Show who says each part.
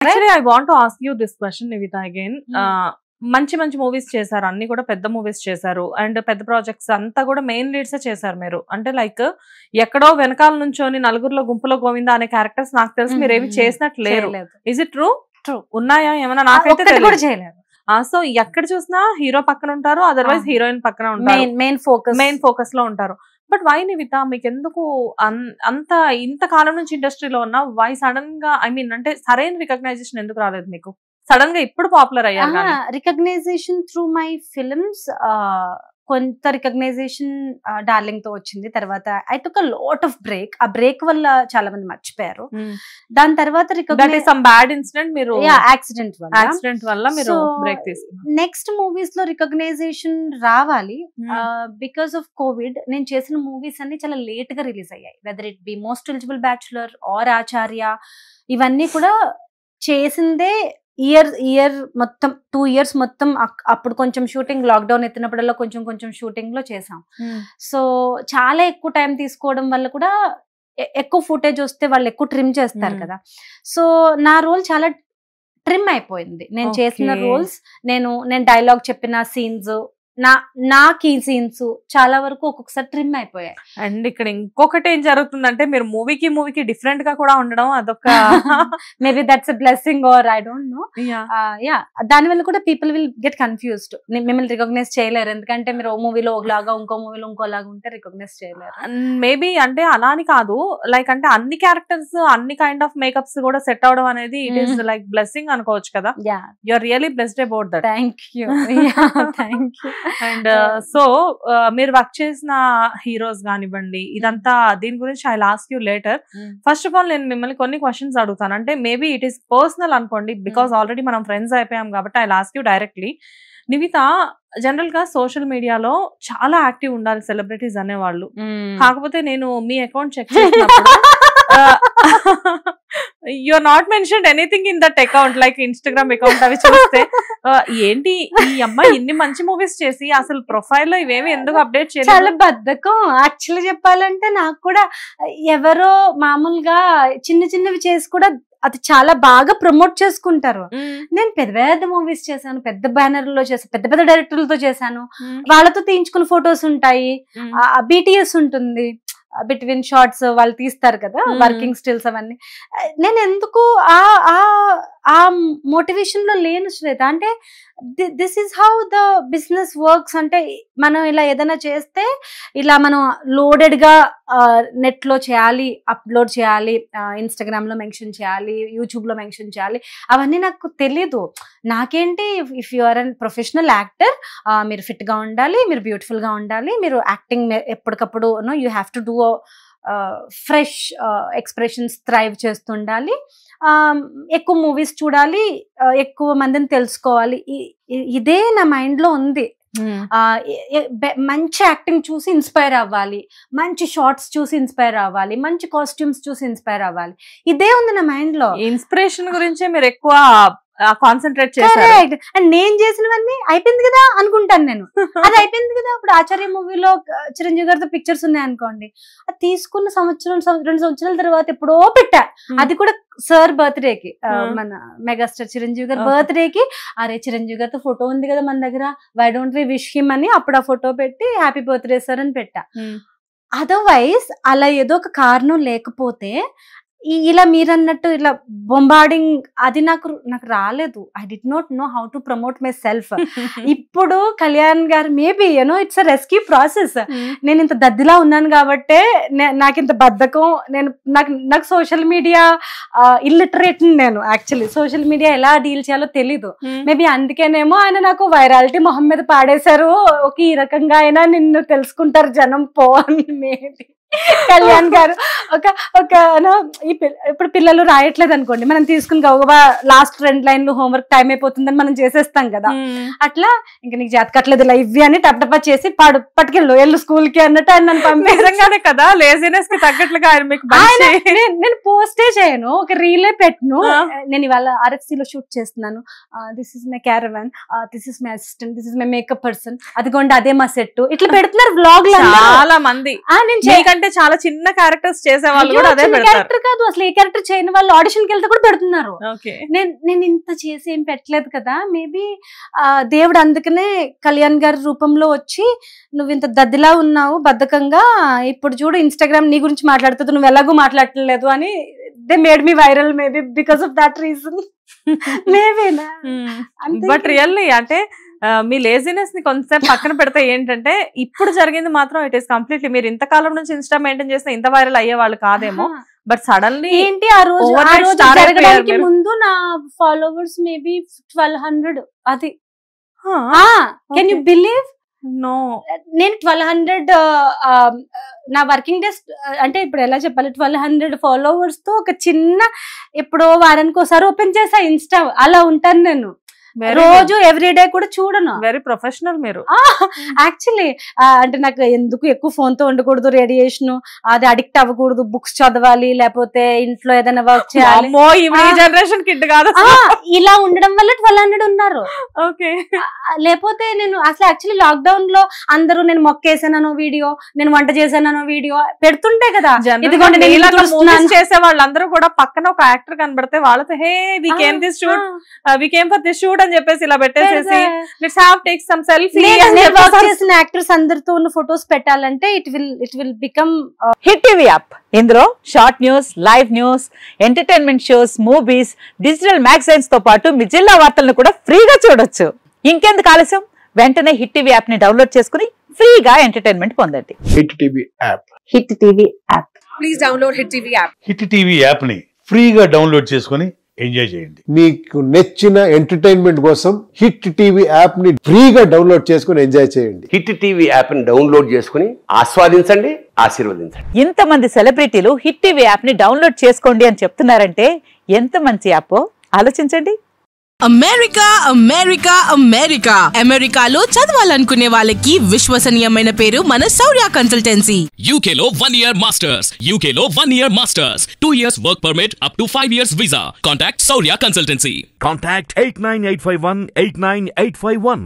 Speaker 1: Actually I want to ask you this question Nivitha again. మంచి మంచి movies చేశారు, అన్ని కూడా పెద్ద మూవీస్ చేశారు, అండ్ పెద్ద ప్రాజెక్ట్స్ అంతా కూడా మెయిన్ లీడ్స్ చేశారు మీరు. అంటే లైక్ ఎక్కడో వెనకాల నుంచోని నలుగురిలో గుంపులో గోవింద అనే క్యారెక్టర్స్ నాకు తెలిసి మీరు ఏమి చేసినట్లు లేరు. Is it true? ఉన్నాయా ఏమన్నా? నాకైతే చేయలేదు. సో ఎక్కడ చూసినా హీరో పక్కన ఉంటారు, అదర్వైజ్ హీరోయిన్ పక్కన ఉంటారు, మెయిన్ ఫోకస్ లో ఉంటారు. బట్ వై నివిత మీకు ఎందుకు అంత ఇంతకాలం నుంచి ఇండస్ట్రీలో ఉన్న వై సడన్ గా ఐ మీన్ అంటే సరైన రికగ్నైజేషన్ ఎందుకు రాలేదు మీకు? సడన్ గా ఇప్పుడు పాపులర్ అయ్యారు.
Speaker 2: రికగ్నైజేషన్ త్రూ మై ఫిల్మ్స్ కొంత రికగ్నైజేషన్ డార్లింగ్ తో వచ్చింది. తర్వాత I took a lot of break. ఆ బ్రేక్ వల్ల చాలా మంది మర్చిపోయారు. దాని తర్వాత
Speaker 1: యాక్సిడెంట్ వల్ల మీరు బ్రేక్ తీసుకున్నారు.
Speaker 2: నెక్స్ట్ మూవీస్ లో రికగ్నైజేషన్ రావాలి. బికాస్ ఆఫ్ కోవిడ్ నేను చేసిన మూవీస్ అన్ని చాలా లేట్ గా రిలీజ్ అయ్యాయి. Whether it be most eligible bachelor or Acharya, ఇవన్నీ కూడా చేసిందే ఇయర్ మొత్తం 2 years మొత్తం. అప్పుడు కొంచెం షూటింగ్, లాక్డౌన్ ఎత్తినప్పుడల్లా కొంచెం షూటింగ్ లో చేసాం. సో చాలా ఎక్కువ టైం తీసుకోవడం వల్ల కూడా ఎక్కువ ఫుటేజ్ వస్తే వాళ్ళు ఎక్కువ ట్రిమ్ చేస్తారు కదా. సో నా రోల్ చాలా ట్రిమ్ అయిపోయింది. నేను చేసిన రోల్స్, నేను డైలాగ్ చెప్పిన సీన్స్, నా కీ సీన్స్ చాలా వరకు ఒక్కొక్కసారి ట్రిమ్ అయిపోయాయి.
Speaker 1: అండ్ ఇక్కడ ఇంకొకటి ఏం జరుగుతుందంటే మీరు మూవీకి డిఫరెంట్ గా కూడా ఉండడం అదొక
Speaker 2: maybe that's a blessing are I don't know. Yeah దాని వల్ల కూడా పీపుల్ విల్ గెట్ కన్ఫ్యూజ్డ్. మిమ్మల్ని రికగ్నైజ్ చేయలేరు, ఎందుకంటే మీరు ఓ మూవీలో ఒకలాగా ఇంకో మూవీలో ఇంకోలాగా ఉంటే రికగ్నైజ్ చేయలేరు.
Speaker 1: మేబీ అంటే అలా అని కాదు, లైక్ అంటే అన్ని క్యారెక్టర్స్ అన్ని కైండ్ ఆఫ్ మేకప్స్ కూడా సెట్ అవడం అనేది ఇట్ ఈస్ లైక్ బ్లెస్సింగ్ అనుకోవచ్చు కదా. You are really blessed about that.
Speaker 2: Thank you.
Speaker 1: And so మీరు వర్క్ చేసిన హీరోస్ కానివ్వండి, ఇదంతా దీని గురించి I ask you later. First of all నేను మిమ్మల్ని కొన్ని క్వశ్చన్స్ అడుగుతాను, అంటే మేబీ ఇట్ ఈస్ పర్సనల్ అనుకోండి, బికాస్ ఆల్రెడీ మనం ఫ్రెండ్స్ అయిపోయాం కాబట్టి I ask you directly. Nivitha general గా సోషల్ మీడియాలో చాలా యాక్టివ్ ఉండాలి సెలబ్రిటీస్ అనేవాళ్ళు. కాకపోతే నేను మీ అకౌంట్ చెక్ చేసినప్పుడు you are not mentioned anything in that account, like Instagram account అవి చూస్తే ఏంటి ఈ అమ్మాయి ఇన్ని మంచి మూవీస్ చేసి అసలు ప్రొఫైల్ లో ఇవేమి ఎందుకు అప్డేట్ చేయలేదు?
Speaker 2: చాలా బద్ధకం యాక్చువల్లీ చెప్పాలంటే. నాకు కూడా ఎవరో మామూలుగా చిన్నవి చేసి కూడా అది చాలా బాగా ప్రమోట్ చేసుకుంటారు. నేను పెద్ద మూవీస్ చేశాను, పెద్ద బ్యానర్ లో చేశాను, పెద్ద డైరెక్టర్లతో చేశాను, వాళ్ళతో తీయించుకున్న ఫొటోస్ ఉంటాయి, BTS ఉంటుంది, బిట్వీన్ షార్ట్స్ వాళ్ళు తీస్తారు కదా వర్కింగ్ స్టిల్స్ అవన్నీ. నేను ఎందుకు ఆ మోటివేషన్ లో లేను శ్వేత. అంటే this is how the business works. అంటే మనం ఇలా ఏదైనా చేస్తే ఇలా మనం లోడెడ్ గా నెట్ లో చేయాలి, అప్లోడ్ చేయాలి, ఇన్స్టాగ్రామ్ లో మెన్షన్ చేయాలి, యూట్యూబ్ లో మెన్షన్ చేయాలి, అవన్నీ నాకు తెలీదు. నాకేంటి, if you are an professional actor, మీరు ఫిట్ గా ఉండాలి, మీరు బ్యూటిఫుల్ గా ఉండాలి, మీరు యాక్టింగ్ ఎప్పటికప్పుడు you have to do fresh expressions thrive చేస్తుండాలి, ఎక్కువ మూవీస్ చూడాలి, ఎక్కువ మందిని తెలుసుకోవాలి. ఇదే నా మైండ్ లో ఉంది. మంచి యాక్టింగ్ చూసి ఇన్స్పైర్ అవ్వాలి, మంచి షార్ట్స్ చూసి ఇన్స్పైర్ అవ్వాలి, మంచి కాస్ట్యూమ్స్ చూసి ఇన్స్పైర్ అవ్వాలి, ఇదే ఉంది నా మైండ్ లో.
Speaker 1: ఇన్స్పిరేషన్ గురించే మీరు ఎక్కువ కాన్సన్ట్రేట్ చేశారు.
Speaker 2: అండ్ నేను చేసినవన్నీ అయిపోయింది కదా అనుకుంటాను నేను. అది అయిపోయింది కదా. ఇప్పుడు ఆచార్య మూవీలో చిరంజీవి గారితో పిక్చర్స్ ఉన్నాయి అనుకోండి, అది తీసుకున్న 2 సంవత్సరాల తర్వాత ఎప్పుడో పెట్టా. అది కూడా సార్ బర్త్డేకి, మన మెగాస్టార్ చిరంజీవి గారి బర్త్డేకి, అరే చిరంజీవి గారితో ఫోటో ఉంది కదా మన దగ్గర, why don't we wish him అని అప్పుడు ఆ ఫోటో పెట్టి హ్యాపీ బర్త్డే సార్ అని పెట్టా. అదర్వైజ్ అలా ఏదో ఒక కారణం లేకపోతే ఇలా మీరన్నట్టు ఇలా బొంబార్డింగ్ అది నాకు రాలేదు. I did not know how to promote my self. ఇప్పుడు కళ్యాణ్ గారు maybe it's a rescue process. నేను ఇంత దద్దిలా ఉన్నాను కాబట్టే నాకు ఇంత బద్ధకం. నాకు సోషల్ మీడియా ఇల్లిటరేట్. నేను యాక్చువల్లీ సోషల్ మీడియా ఎలా డీల్ చేయాలో తెలీదు. మేబీ అందుకేనేమో ఆయన నాకు వైరాలిటీ మొహం మీద పాడేశారు. ఈ రకంగా అయినా నిన్ను తెలుసుకుంటారు జనం పో అని. మేబీ కళ్యాణ్ గారు ఇప్పుడు పిల్లలు రాయట్లేదు అనుకోండి, మనం తీసుకుని గౌరవ లాస్ట్ 2 లైన్లు హోంవర్క్ టైం అయిపోతుందని మనం చేసేస్తాం కదా. అట్లా ఇంకా నీకు జాతకట్లేదు ఇలా ఇవి అని టప్టపా చేసి పట్టుకెళ్ళు స్కూల్ కి అన్నట్టు ఆయన నన్ను
Speaker 1: పంపించగానే కదా లేజినెస్ కి తగ్గట్లుగా
Speaker 2: నేను పోస్టే చేయను, ఒక రీలే పెట్టను. నేను ఇవాళ RFC లో షూట్ చేస్తున్నాను, this is my caravan, this is my assistant, this is my makeup person, అదిగోండి అదే మా సెట్, ఇట్లా పెడుతున్నారు వ్లాగ్ లో
Speaker 1: చాలా మంది. కంటే చాలా చిన్న క్యారెక్టర్స్ చేసే వాళ్ళు కూడా అదే పెడతారు.
Speaker 2: క్యారెక్టర్ కాదు అసలు, ఏ క్యారెక్టర్ చేయని వాళ్ళు ఆడిషన్ కి వెళ్తే కూడా పెడుతున్నారు. నేను ఇంత చేసి ఏం పెట్టలేదు కదా, మేబీ దేవుడు అందుకనే కళ్యాణ్ గారి రూపంలో వచ్చి నువ్వు ఇంత దద్దిలా ఉన్నావు బద్ధకంగా, ఇప్పుడు చూడు ఇన్స్టాగ్రామ్ నీ గురించి మాట్లాడుతుంది, నువ్వు ఎలాగో మాట్లాడలేదు అని they made me viral, maybe because of that reason మేబీనా.
Speaker 1: బట్ రియల్లీ అంటే మీ లేజినెస్ ని కొంచెం పక్కన పెడితే ఏంటంటే ఇప్పుడు జరిగింది మాత్రం ఇట్ ఈస్ కంప్లీట్లీ, మీరు ఇంతకాలం నుంచి ఇన్స్టా మెయింటైన్ చేస్తే ఇంత వైరల్ అయ్యే వాళ్ళు కాదేమో, బట్ సడన్లీ
Speaker 2: ఏంటి ఆ రోజు జరగడానికి ముందు నా ఫాలోవర్స్ మేబీ 1200. అది కెన్ యూ బిలీవ్?
Speaker 1: నో,
Speaker 2: నేను 1200 నా వర్కింగ్ డేస్ అంటే ఇప్పుడు ఎలా చెప్పాలి, 1200 ఫాలోవర్స్ తో ఒక చిన్న ఎప్పుడో వారానికి ఒకసారి ఓపెన్ చేసా ఇన్స్టా, అలా ఉంటాను నేను. రోజు ఎవ్రీడే కూడా చూడను.
Speaker 1: వెరీ ప్రొఫెషనల్ మీరు.
Speaker 2: యాక్చువల్లీ అంటే నాకు ఎందుకు ఎక్కువ ఫోన్ తో ఉండకూడదు, రేడియేషన్ అది అడిక్ట్ అవ్వకూడదు, బుక్స్ చదవాలి, లేకపోతే ఇంట్లో ఏదైనా వర్క్ చేయాలి.
Speaker 1: జనరేషన్ కిడ్ కాదు,
Speaker 2: ఇలా ఉండడం వల్ల 1200 ఉన్నారు.
Speaker 1: ఓకే,
Speaker 2: లేకపోతే నేను అసలు యాక్చువల్లీ లాక్డౌన్ లో అందరూ నేను మొక్కేసానో వీడియో, నేను వంట చేశానో వీడియో పెడుతుంటే కదా,
Speaker 1: చేసే వాళ్ళందరూ కూడా పక్కన ఒక యాక్టర్ కనబడితే వాళ్ళతో hey we came this shoot, we came for this shoot అని చెప్పేసి ఇలా పెట్టేసేసి let's have take some selfie.
Speaker 2: Work చేసిన యాక్టర్స్ అందరితో ఉన్న ఫొటోస్ పెట్టాలంటే it will become
Speaker 3: hit TV app. ఇందులో short news, live news, entertainment shows, movies, digital magazines తో పాటు మీ జిల్లా వార్తలను కూడా ఫ్రీగా చూడొచ్చు. ఇంకెందుకు ఆలస్యం, వెంటనే హిట్ టీవీ యాప్ ని డౌన్లోడ్ చేసుకుని ఫ్రీగా ఎంటర్టైన్మెంట్ పొందండి.
Speaker 4: Hit TV app.
Speaker 3: Hit TV app.
Speaker 5: Please download hit TV app.
Speaker 6: Hit TV app ని ఫ్రీగా డౌన్లోడ్ చేసుకుని ఎంజాయ్ చేయండి.
Speaker 4: మీకు నచ్చిన ఎంటర్టైన్మెంట్ కోసం హిట్ టీవీ యాప్ ని ఫ్రీగా డౌన్లోడ్ చేసుకుని ఎంజాయ్ చేయండి.
Speaker 7: హిట్ టీవీ యాప్ ని డౌన్లోడ్ చేసుకుని ఆస్వాదించండి, ఆశీర్వదించండి.
Speaker 3: ఇంతమంది సెలబ్రిటీలు హిట్ టీవీ యాప్ ని డౌన్లోడ్ చేసుకోండి అని చెప్తున్నారంటే ఎంత మంచి యాప్ ఆలోచించండి.
Speaker 5: అమెరికా అమెరికా అమెరికా అమెరికాలో చదవాలనుకునే వాళ్ళకి విశ్వసనీయమైన పేరు మన శౌర్య కన్సల్టెన్సీ.
Speaker 8: UK లో 1 year masters, UK లో 1 year masters, 2 years work permit up to 5 years visa. Contact Saurya Consultancy.
Speaker 9: Contact 89851 89851.